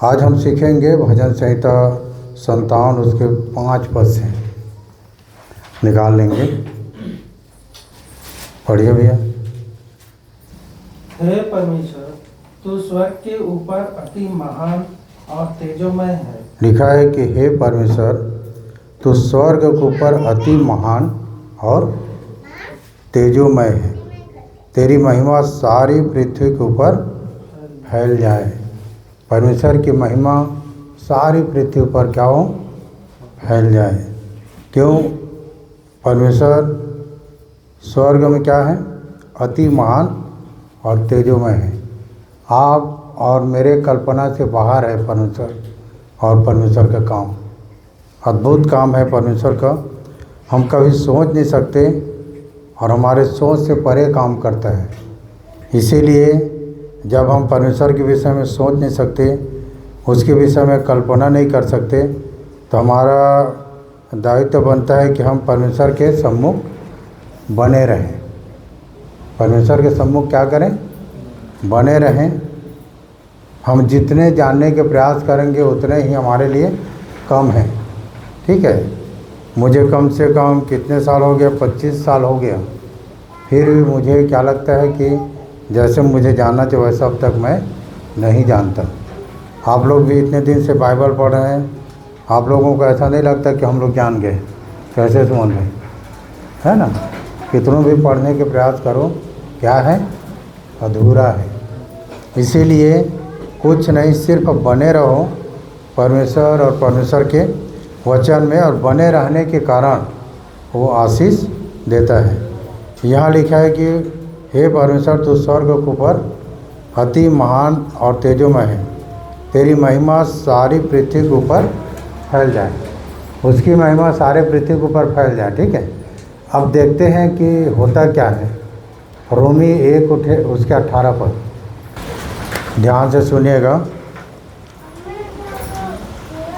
आज हम सीखेंगे भजन संहिता 57 उसके 5 पद से निकाल लेंगे। पढ़िए भैया। हे परमेश्वर, तू स्वर्ग के ऊपर अति महान और तेजोमय है। लिखा है कि हे परमेश्वर, तू स्वर्ग के ऊपर अति महान और तेजोमय है। तेरी महिमा सारी पृथ्वी के ऊपर फैल जाए। परमेश्वर की महिमा सारी पृथ्वी पर क्या हो? फैल जाए। क्यों? परमेश्वर स्वर्ग में क्या है? अति महान और तेजोमय है। आप और मेरे कल्पना से बाहर है परमेश्वर, और परमेश्वर का काम अद्भुत काम है परमेश्वर का। हम कभी सोच नहीं सकते और हमारे सोच से परे काम करता है। इसीलिए जब हम परमेश्वर के विषय में सोच नहीं सकते, उसके विषय में कल्पना नहीं कर सकते, तो हमारा दायित्व बनता है कि हम परमेश्वर के सम्मुख बने रहें। परमेश्वर के सम्मुख क्या करें? बने रहें। हम जितने जानने के प्रयास करेंगे उतने ही हमारे लिए कम है। ठीक है, मुझे कम से कम कितने साल हो गया? 25 साल हो गया। फिर भी मुझे क्या लगता है कि जैसे मुझे जानना चाहिए वैसा अब तक मैं नहीं जानता। आप लोग भी इतने दिन से बाइबल पढ़ रहे हैं, आप लोगों को ऐसा नहीं लगता कि हम लोग जान गए? कैसे समझ गए? है ना? कितनों भी पढ़ने के प्रयास करो, क्या है? अधूरा है। इसीलिए कुछ नहीं, सिर्फ बने रहो परमेश्वर और परमेश्वर के वचन में, और बने रहने के कारण वो आशीष देता है। यहाँ लिखा है कि हे परमेश्वर, तू स्वर्ग के ऊपर अति महान और तेजोमय है। तेरी महिमा सारी पृथ्वी के ऊपर फैल जाए। उसकी महिमा सारे पृथ्वी के ऊपर फैल जाए। ठीक है, अब देखते हैं कि होता क्या है। रोमी 1 उठे उसके 18 पद ध्यान से सुनिएगा।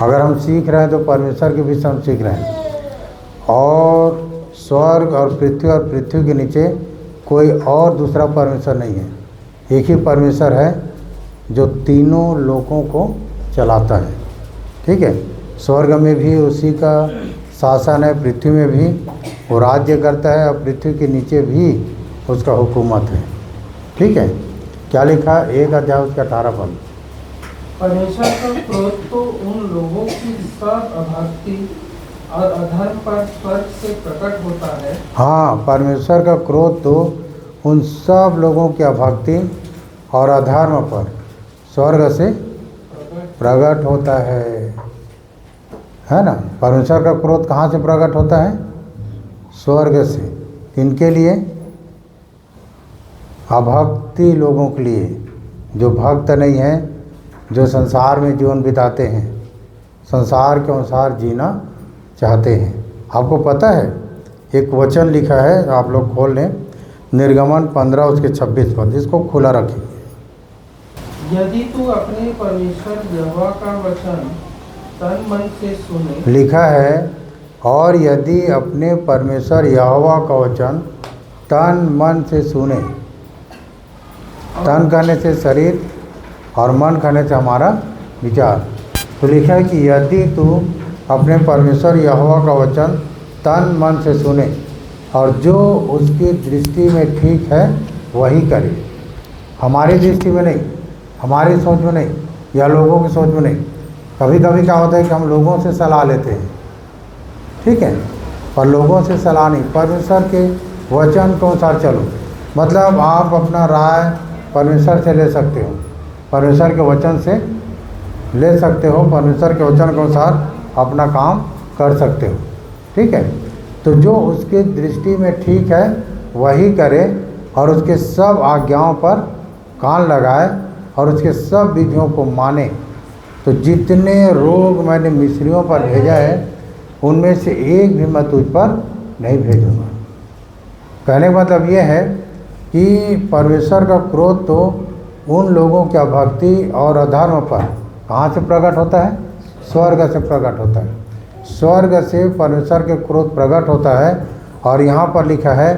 अगर हम सीख रहे हैं तो परमेश्वर के विषय हम सीख रहे हैं। और स्वर्ग और पृथ्वी के नीचे कोई और दूसरा परमेश्वर नहीं है। एक ही परमेश्वर है जो तीनों लोगों को चलाता है। ठीक है, स्वर्ग में भी उसी का शासन है, पृथ्वी में भी वो राज्य करता है, और पृथ्वी के नीचे भी उसका हुकूमत है। ठीक है, क्या लिखा? 1 अध्याय उसके 18 पद। परमेश्वर का क्रोध तो उन लोगों की सब अभक्ति और अधर्म पर स्वर्ग से प्रकट होता है। हाँ, परमेश्वर का क्रोध तो उन सब लोगों की अभक्ति और अधर्म पर स्वर्ग से प्रकट होता है ना? परमेश्वर का क्रोध कहाँ से प्रकट होता है? स्वर्ग से। किनके लिए? अभक्ति लोगों के लिए, जो भक्त नहीं है, जो संसार में जीवन बिताते हैं, संसार के अनुसार जीना चाहते हैं। आपको पता है एक वचन लिखा है, आप लोग खोल लें, निर्गमन 15 उसके 26 पद। इसको खुला रखें। यदि तू अपने परमेश्वर यहोवा का वचन तन मन से सुने। लिखा है, और यदि अपने परमेश्वर यहोवा का वचन तन मन से सुने। तन कहने से शरीर और मन कहने से हमारा विचार। तो लिखा है कि यदि तू अपने परमेश्वर यहोवा का वचन तन मन से सुने और जो उसकी दृष्टि में ठीक है वही करे। हमारी दृष्टि में नहीं, हमारी सोच में नहीं, या लोगों की सोच में नहीं। कभी कभी क्या होता है कि हम लोगों से सलाह लेते हैं, ठीक है, पर लोगों से सलाह नहीं, परमेश्वर के वचन के अनुसार चलो। मतलब आप अपना राय परमेश्वर से ले सकते हो, परमेश्वर के वचन से ले सकते हो, परमेश्वर के वचन के अनुसार अपना काम कर सकते हो। ठीक है, तो जो उसके दृष्टि में ठीक है वही करे, और उसके सब आज्ञाओं पर कान लगाए, और उसके सब विधियों को माने। तो जितने रोग मैंने मिस्रियों पर भेजा है उनमें से एक भी मैं तुझ पर नहीं भेजूँगा। कहने का मतलब ये है कि परमेश्वर का क्रोध तो उन लोगों की अभक्ति और अधर्म पर कहाँ से प्रकट होता है? स्वर्ग से प्रकट होता है। स्वर्ग से परमेश्वर के क्रोध प्रकट होता है। और यहाँ पर लिखा है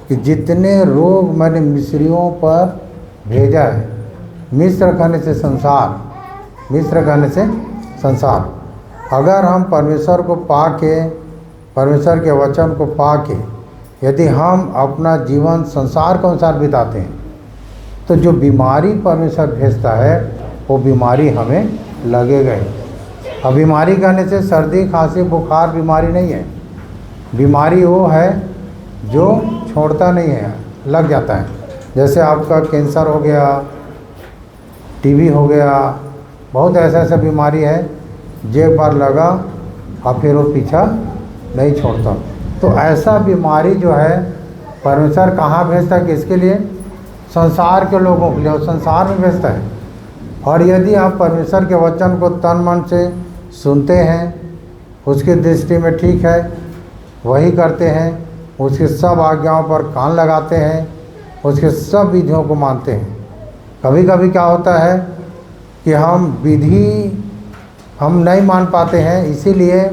कि जितने रोग मैंने मिस्रियों पर भेजा है, मिस्र कहने से संसार, मिस्र कहने से संसार। अगर हम परमेश्वर को पा के, परमेश्वर के वचन को पा के यदि हम अपना जीवन संसार के अनुसार बिताते हैं तो जो बीमारी परमेश्वर भेजता है वो बीमारी हमें लगेगा ही। अब बीमारी कहने से सर्दी खांसी बुखार बीमारी नहीं है, बीमारी वो है जो छोड़ता नहीं है, लग जाता है। जैसे आपका कैंसर हो गया, टीबी हो गया, बहुत ऐसा बीमारी है जो एक बार लगा और फिर वो पीछा नहीं छोड़ता। तो ऐसा बीमारी जो है परमेश्वर कहाँ भेजता है, किसके लिए? संसार के लोगों के लिए, और संसार में भेजता है। और यदि आप परमेश्वर के वचन को तन मन से सुनते हैं, उसकी दृष्टि में ठीक है वही करते हैं, उसके सब आज्ञाओं पर कान लगाते हैं, उसके सब विधियों को मानते हैं। कभी कभी क्या होता है कि हम विधि हम नहीं मान पाते हैं, इसीलिए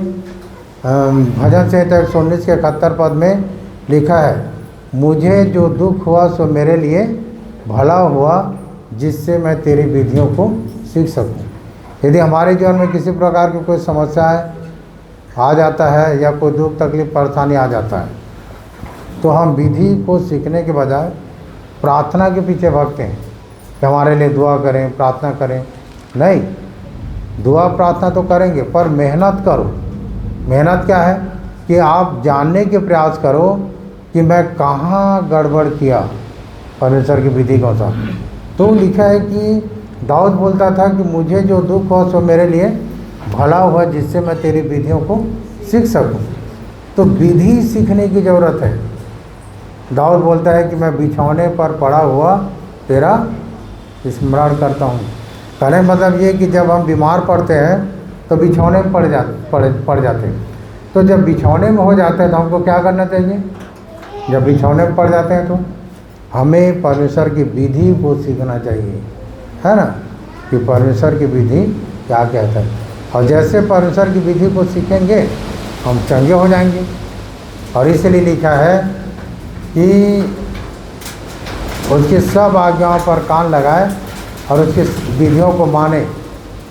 भजन संहिता 119 के 71 पद में लिखा है, मुझे जो दुख हुआ सो मेरे लिए भला हुआ, जिससे मैं तेरी विधियों को सीख सकूं। यदि हमारे जीवन में किसी प्रकार की कोई समस्या आ जाता है या कोई दुख तकलीफ परेशानी आ जाता है तो हम विधि को सीखने के बजाय प्रार्थना के पीछे भागते हैं कि हमारे लिए दुआ करें, प्रार्थना करें। नहीं, दुआ प्रार्थना तो करेंगे पर मेहनत करो। मेहनत क्या है कि आप जानने के प्रयास करो कि मैं कहाँ गड़बड़ किया परमेश्वर की विधि को साथ। तो लिखा है कि दाऊद बोलता था कि मुझे जो दुख हो सो मेरे लिए भला हुआ, जिससे मैं तेरी विधियों को सीख सकूं। तो विधि सीखने की ज़रूरत है। दाऊद बोलता है कि मैं बिछौने पर पड़ा हुआ तेरा स्मरण करता हूँ। कहने मतलब ये कि जब हम बीमार पड़ते हैं तो बिछौने में पड़ जाते हैं। तो जब बिछौने में हो जाते हैं तो हमको क्या करना चाहिए? जब बिछौने में पड़ जाते हैं तो हमें परमेश्वर की विधि को सीखना चाहिए, है ना, कि परमेश्वर की विधि क्या कहता है। और जैसे परमेश्वर की विधि को सीखेंगे हम चंगे हो जाएंगे। और इसलिए लिखा है कि उसकी सब आज्ञाओं पर कान लगाए और उसकी विधियों को माने।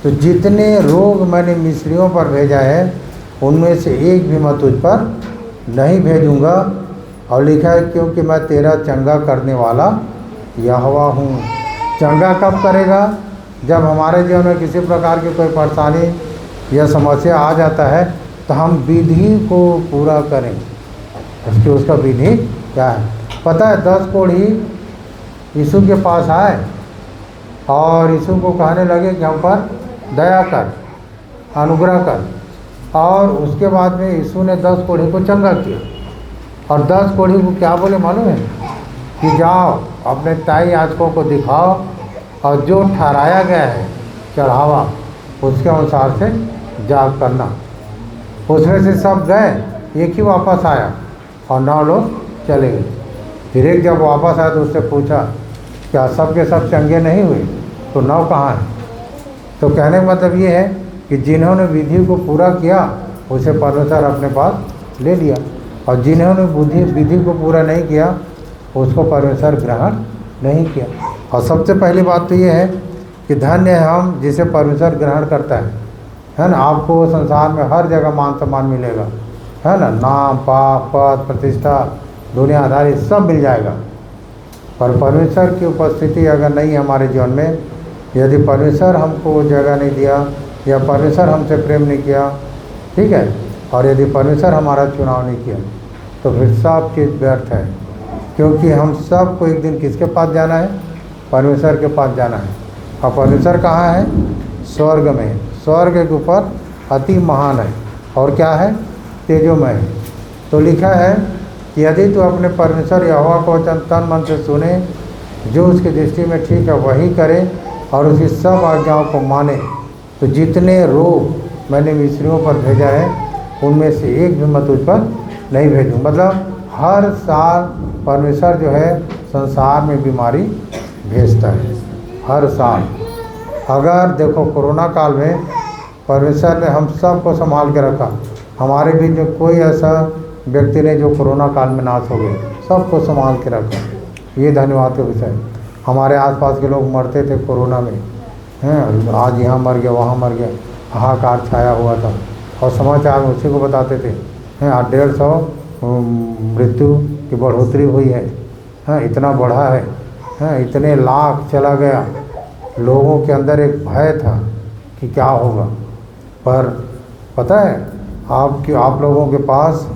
तो जितने रोग मैंने मिस्रियों पर भेजा है उनमें से एक भी मैं तुझ पर नहीं भेजूँगा। और लिखा है क्योंकि मैं तेरा चंगा करने वाला यहोवा हूँ। चंगा कब करेगा? जब हमारे जीवन में किसी प्रकार की कोई परेशानी या समस्या आ जाता है तो हम विधि को पूरा करें। उसका विधि क्या है? पता है, 10 कोढ़ी यीशु के पास आए और यीशु को कहने लगे कि हम पर दया कर, अनुग्रह कर। और उसके बाद में यीशु ने 10 कोढ़ी को चंगा किया। और 10 कोढ़ी को क्या बोले मालूम है? कि जाओ अपने ताई याजकों को दिखाओ और जो ठहराया गया है चढ़ावा उसके अनुसार से जाप करना। उसमें से सब गए, एक ही वापस आया और 9 लोग चले गए। फिर एक जब वापस आया तो उससे पूछा क्या सब के सब चंगे नहीं हुए? तो 9 कहाँ हैं? तो कहने का मतलब ये है कि जिन्होंने विधि को पूरा किया उसे परमेश्वर अपने पास ले लिया, और जिन्होंने विधि को पूरा नहीं किया उसको परमेश्वर ग्रहण नहीं किया। और सबसे पहली बात तो ये है कि धन्य है हम जिसे परमेश्वर ग्रहण करता है ना। आपको संसार में हर जगह मान सम्मान मिलेगा, है ना, नाम पाप पद प्रतिष्ठा दुनियादारी सब मिल जाएगा। पर परमेश्वर की उपस्थिति अगर नहीं है हमारे जीवन में, यदि परमेश्वर हमको वो जगह नहीं दिया या परमेश्वर हमसे प्रेम नहीं किया, ठीक है, और यदि परमेश्वर हमारा चुनाव नहीं किया तो फिर सब चीज़ व्यर्थ है। क्योंकि हम सब को एक दिन किसके पास जाना है? परमेश्वर के पास जाना है। और परमेश्वर कहाँ है? स्वर्ग में। स्वर्ग के ऊपर अति महान है और क्या है? तेजोमय है। तो लिखा है कि यदि तू अपने परमेश्वर यहोवा को वचन तन मन से सुने, जो उसकी दृष्टि में ठीक है वही करे और उसकी सब आज्ञाओं को माने, तो जितने रोग मैंने मिस्रियों पर भेजा है उनमें से एक भी मैं तुझ पर नहीं भेजूँ। मतलब हर साल परमेश्वर जो है संसार में बीमारी भेजता है, हर साल। अगर देखो कोरोना काल में परमेश्वर ने हम सब को संभाल के रखा। हमारे बीच में कोई ऐसा व्यक्ति नहीं जो कोरोना काल में नाश हो गए, सबको संभाल के रखा। ये धन्यवाद का विषय। हमारे आसपास के लोग मरते थे कोरोना में, हैं, आज यहाँ मर गया, वहाँ मर गया, हाहाकार छाया हुआ था और समाचार में उसी को बताते थे। हैं, 150 मृत्यु की बढ़ोतरी हुई है, हैं, इतना बढ़ा है, हैं, इतने लाख चला गया। लोगों के अंदर एक भय था कि क्या होगा। पर पता है आप लोगों के पास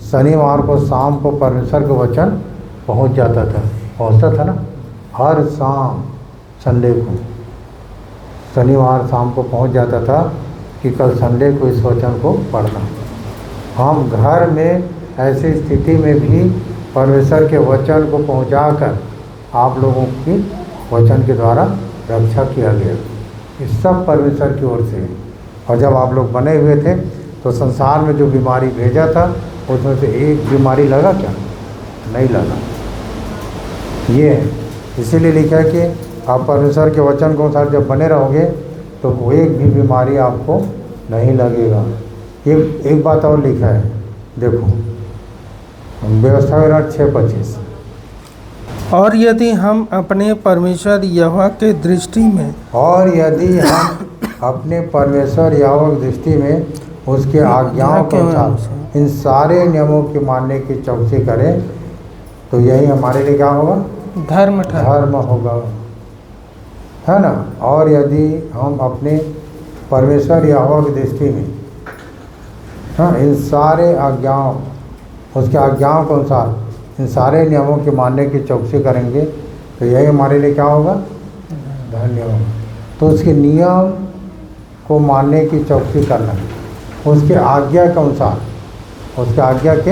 शनिवार को शाम को परमेश्वर का वचन पहुंच जाता था, पहुंचता था ना, हर शाम संडे को शनिवार शाम को पहुंच जाता था कि कल संडे को इस वचन को पढ़ना। हम घर में ऐसी स्थिति में भी परमेश्वर के वचन को पहुंचाकर आप लोगों की वचन के द्वारा रक्षा किया गया। इस सब परमेश्वर की ओर से है। और जब आप लोग बने हुए थे तो संसार में जो बीमारी भेजा था उसमें से एक बीमारी लगा क्या? नहीं लगा। ये है, इसीलिए लिखा है कि आप परमेश्वर के वचन के अनुसार जब बने रहोगे तो एक भी बीमारी आपको नहीं लगेगा। एक बात और लिखा है, देखो व्यवस्था 6:25। और यदि हम अपने परमेश्वर यहोवा के दृष्टि में और यदि हम अपने परमेश्वर यहोवा की दृष्टि में उसके आज्ञाओं के अनुसार इन सारे नियमों के मानने की चौकसी करें तो यही हमारे लिए क्या होगा? धर्म होगा, है ना। और यदि हम अपने परमेश्वर यहोवा की दृष्टि में, हाँ, इन सारे आज्ञाओं उसके आज्ञाओं के अनुसार इन सारे नियमों के मानने की चौकसी करेंगे तो यही हमारे लिए क्या होगा? धन्य होगा। तो उसके नियम को मानने की चौकसी करना, उसके आज्ञा के अनुसार, उसके आज्ञा के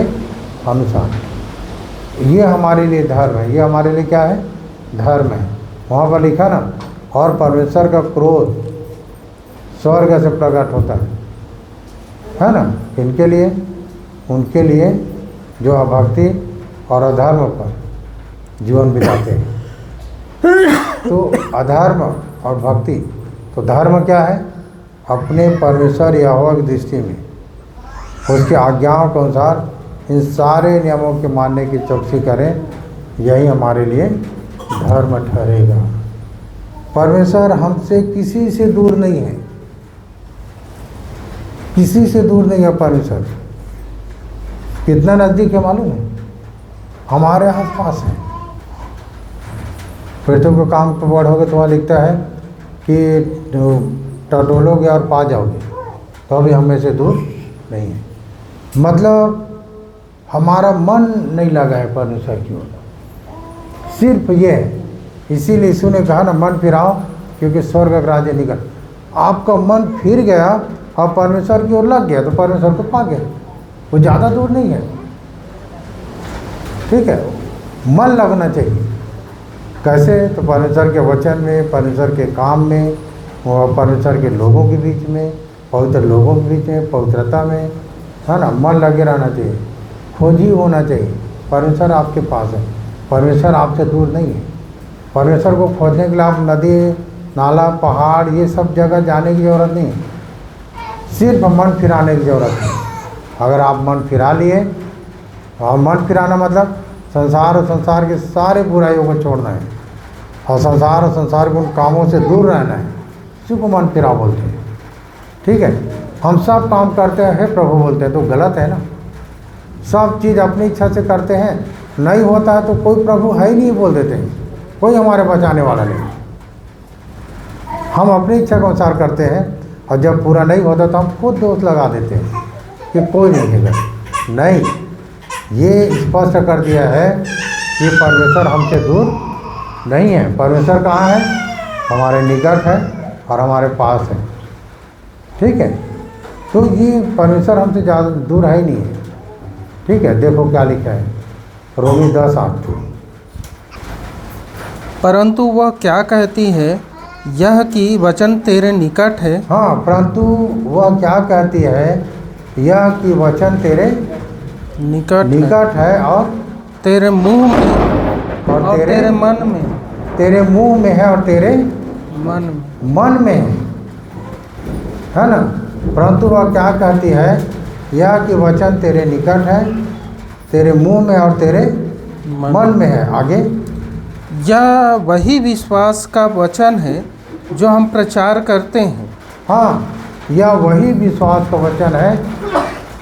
अनुसार, ये हमारे लिए धर्म है। ये हमारे लिए क्या है? धर्म है। वहाँ पर लिखा ना, और परमेश्वर का क्रोध स्वर्ग से प्रकट होता है ना। इनके लिए, उनके लिए जो अभक्ति और अधर्म पर जीवन बिताते हैं। तो अधर्म और भक्ति, तो धर्म क्या है? अपने परमेश्वर यहोवा की दृष्टि में उसके आज्ञाओं के अनुसार इन सारे नियमों के मानने की चौकसी करें, यही हमारे लिए धर्म ठहरेगा। परमेश्वर हमसे किसी से दूर नहीं है, किसी से दूर नहीं है। परमेश्वर कितना नज़दीक है मालूम है? हमारे आस पास है। पेटों के काम पर बढ़ोगे तो वहाँ लिखता है कि टटोलोगे और पा जाओगे, तो अभी हम में से दूर नहीं है। मतलब हमारा मन नहीं लगा है परमेश्वर की ओर, सिर्फ ये है। इसीलिए यीशु ने कहा ना, मन फिराओ क्योंकि स्वर्ग का राज्य निकट। आपका मन फिर गया और परमेश्वर की ओर लग गया तो परमेश्वर को पा गया, वो ज़्यादा दूर नहीं है। ठीक है, मन लगना चाहिए। कैसे? तो परमेश्वर के वचन में, परमेश्वर के काम में, और परमेश्वर के लोगों के बीच में, पवित्र लोगों के बीच में, पवित्रता में, है ना। मन लगे रहना चाहिए, खोजी होना चाहिए। परमेश्वर आपके पास है, परमेश्वर आपसे दूर नहीं है। परमेश्वर को खोजने के लिए आप नदी, नाला, पहाड़, ये सब जगह जाने की ज़रूरत नहीं है, सिर्फ मन फिराने की ज़रूरत है। अगर आप मन फिरा लिए, और मन फिराना मतलब संसार और संसार के सारे बुराइयों को छोड़ना है और संसार और संसार के उन कामों से दूर रहना है, इसी को मन फिराव बोलते हैं। ठीक है, हम सब काम करते हैं, हे प्रभु बोलते हैं, तो गलत है ना। सब चीज़ अपनी इच्छा से करते हैं, नहीं होता है तो कोई प्रभु है ही नहीं बोल देते हैं, कोई हमारे बचाने वाला नहीं। हम अपनी इच्छा के अनुसार करते हैं और जब पूरा नहीं होता तो हम खुद दोष लगा देते हैं कि कोई नहीं है। नहीं, ये स्पष्ट कर दिया है कि परमेश्वर हमसे दूर नहीं है। परमेश्वर कहाँ है? हमारे निकट है और हमारे पास है। ठीक है, तो ये परमेश्वर हमसे ज़्यादा दूर है ही नहीं है। ठीक है, देखो क्या लिखा है रोमी 10:8। परंतु वह क्या कहती है, यह कि वचन तेरे निकट है। हाँ, परंतु वह क्या कहती है, यह कि वचन तेरे निकट है और तेरे मुंह में और तेरे मन में, तेरे मुंह में है और तेरे मन में है ना। परंतु वह क्या कहती है, यह कि वचन तेरे निकट है, तेरे मुंह में और तेरे मन में है। आगे, यह वही विश्वास का वचन है जो हम प्रचार करते हैं। हाँ, यह वही विश्वास का वचन है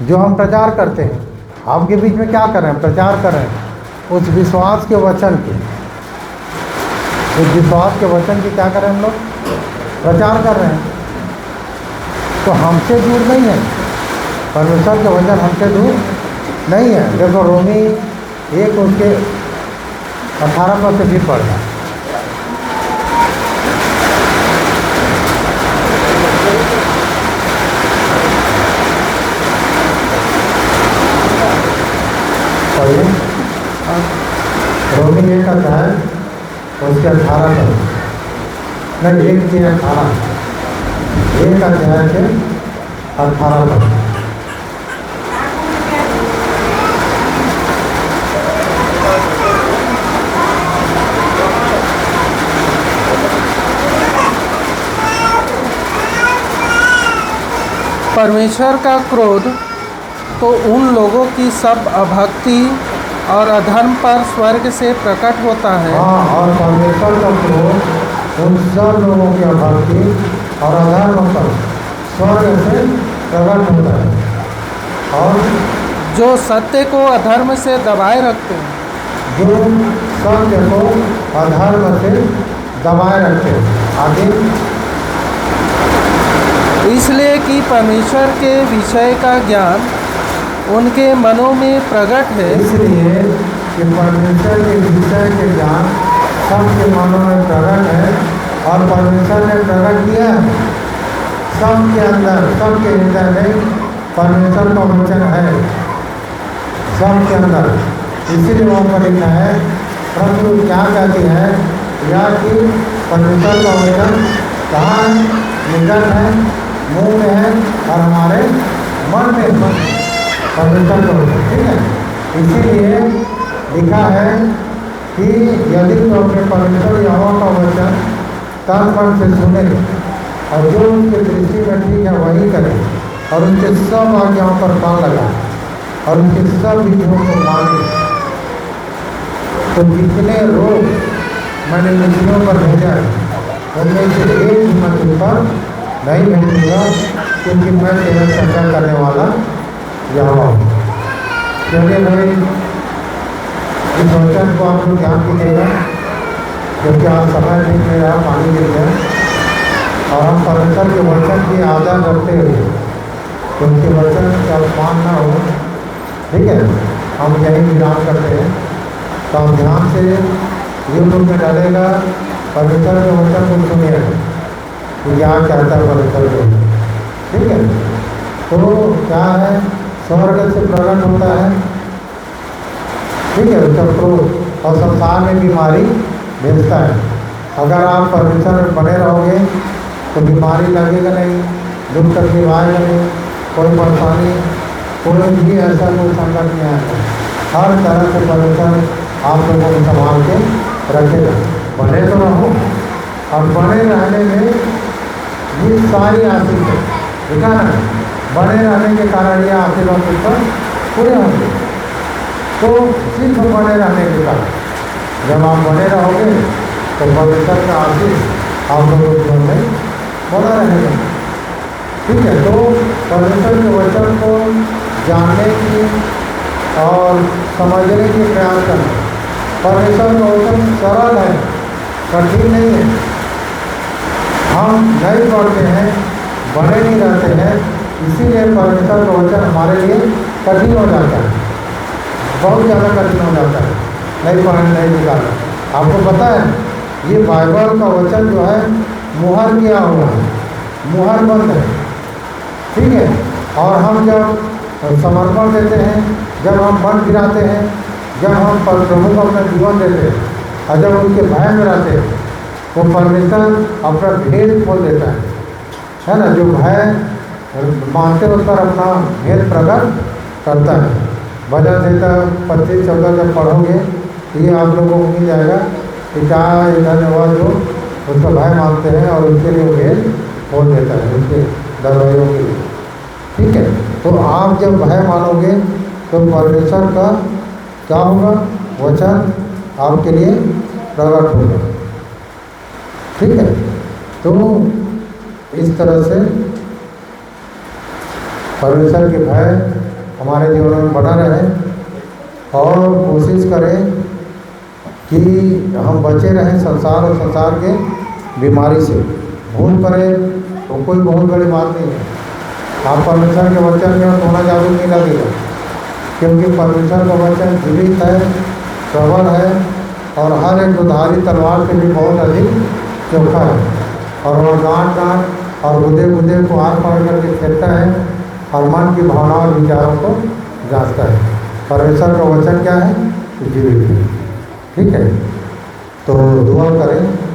जो हम प्रचार करते हैं। आपके बीच में क्या कर रहे हैं? प्रचार कर रहे हैं उस विश्वास के वचन के। उस विश्वास के वचन की क्या करें हम लोग? प्रचार कर रहे हैं। तो हमसे दूर नहीं है, परमेश्वर के वचन हमसे दूर नहीं है। देखो रोमी 1 उसके 18 पद से भी पढ़ना। रोमी 1 अध्याय उसके 18 पद, नहीं 1 के 18, 1 अध्याय के 18 पद। परमेश्वर का क्रोध तो उन लोगों की सब अभक्ति और अधर्म पर स्वर्ग से प्रकट होता है। हाँ, और परमेश्वर का क्रोध उन सब लोगों की अभक्ति और अधर्म पर स्वर्ग से प्रकट होता है। और जो सत्य को अधर्म से दबाए रखते हैं, जो सत्य को अधर्म से दबाए रखते हैं। आगे, इसलिए कि परमेश्वर के विषय का ज्ञान उनके मनों में प्रकट है। इसलिए कि परमेश्वर के विषय के ज्ञान सबके मनों में प्रकट है, और परमेश्वर ने प्रकट किया है सबके अंदर, सबके हृदय में परमेश्वर का वचन है सबके अंदर। इसीलिए वहाँ पर लिखा है, प्रभु क्या कहती है, या कि परमेश्वर का वचन कहाँ निकट है, मुँह में है और हमारे मन में परमेश्वर का वचन। ठीक है, इसीलिए लिखा है कि यदि तो अपने परमेश्वर यहोवा का वचन तन मन से सुने और जो उनकी दृष्टि में ठीक है वही करे, और उनके सब आज्ञाओं पर कान लगाए और उनके सब विधियों को माने, तो जितने रोग मैंने मिस्रियों पर भेजा है उनमें से एक भी मैं तुम पर नहीं भेजूंगा, क्योंकि मैं तेरा संगा करने वाला यहोवा हूँ। चलिए भाई, इस वचन को आप लोग ध्यान कीजिएगा, क्योंकि आप समय नहीं ले रहा, पानी गिर गया, और हम परमेश्वर के वचन की आदर रखते हुए उनके वचन का अपमान ना हो। ठीक है, हम यही विराम करते हैं। तो हम ध्यान से यूट्यूब में डालेगा, परमेश्वर के वचन को सुनिए कि क्या कहता है परमेश्वर को। ठीक है, तो क्या है, स्वर्ग से प्रकट होता है। ठीक है, उसका क्रोध और संसार में बीमारी भेजता है। अगर आप परमेश्वर में बने रहोगे तो बीमारी लगेगा नहीं, दुख तकलीफ आएगा नहीं, कोई परेशानी, कोई भी ऐसा कोई संकट नहीं आएगा। हर तरह से परमेश्वर आप लोगों को संभाल के रखेगा। बने तो रहो, और बने रहने में ये सारी आशीष है, देखा ना, बने रहने के कारण ये आशीर्वाद पर पूरे होंगे। तो सिर्फ बने रहने के कारण, जब आप बने रहोगे तो परमेश्वर का आशीष आप लोगों के जीवन में बना रहेगा। ठीक है, तो परमेश्वर के वचन को जानने की और समझने की प्रयास करना। परमेश्वर का वचन सरल है, कठिन नहीं है। हम नहीं पढ़ते हैं, बड़े नहीं रहते हैं, इसीलिए परमेश्वर का वचन हमारे लिए कठिन हो जाता है, बहुत ज़्यादा कठिन हो जाता है, नहीं पढ़ने नहीं निकालना। आपको पता है, ये बाइबल का वचन जो है मुहर किया हुआ है, मुहर बंद है। ठीक है, और हम जब समर्पण देते हैं, जब हम मन गिराते हैं, जब हम प्रभु को अपना जीवन देते हैं और जब उनके भय में रहते हैं, तो परमेश्वर अपना भेद खोल देता है ना। जो भय मानते उस पर अपना भेद प्रकट करता है। भजन देता 25-14 जब पढ़ोगे तो ये आप लोगों को मिल जाएगा कि क्या धन्यवाद जो उसका भय मानते हैं और उसके लिए भेद खोल देता है, उसके दरवाजों के लिए। ठीक है, तो आप जब भय मानोगे तो परमेश्वर का क्या होगा, वचन आपके लिए प्रकट होगा। ठीक है, तो इस तरह से परमेश्वर के भय हमारे जीवन में बना रहे और कोशिश करें कि हम बचे रहें संसार और संसार के बीमारी से। भूल करें तो कोई बहुत बड़ी बात नहीं है, आप परमेश्वर के वचन में थोड़ा जागरूक नहीं लगेगा, क्योंकि परमेश्वर का वचन जीवित है, प्रबल है और हर एक दुधारी तलवार से भी बहुत अधिक चोखा है, और वह गांठ गांठ और गुदे गुदे को आर पार करके फेंकता है और मन की भावनाओं और विचारों को जांचता है। परमेश्वर का वचन क्या है? जीवित है। ठीक है, तो दुआ करें।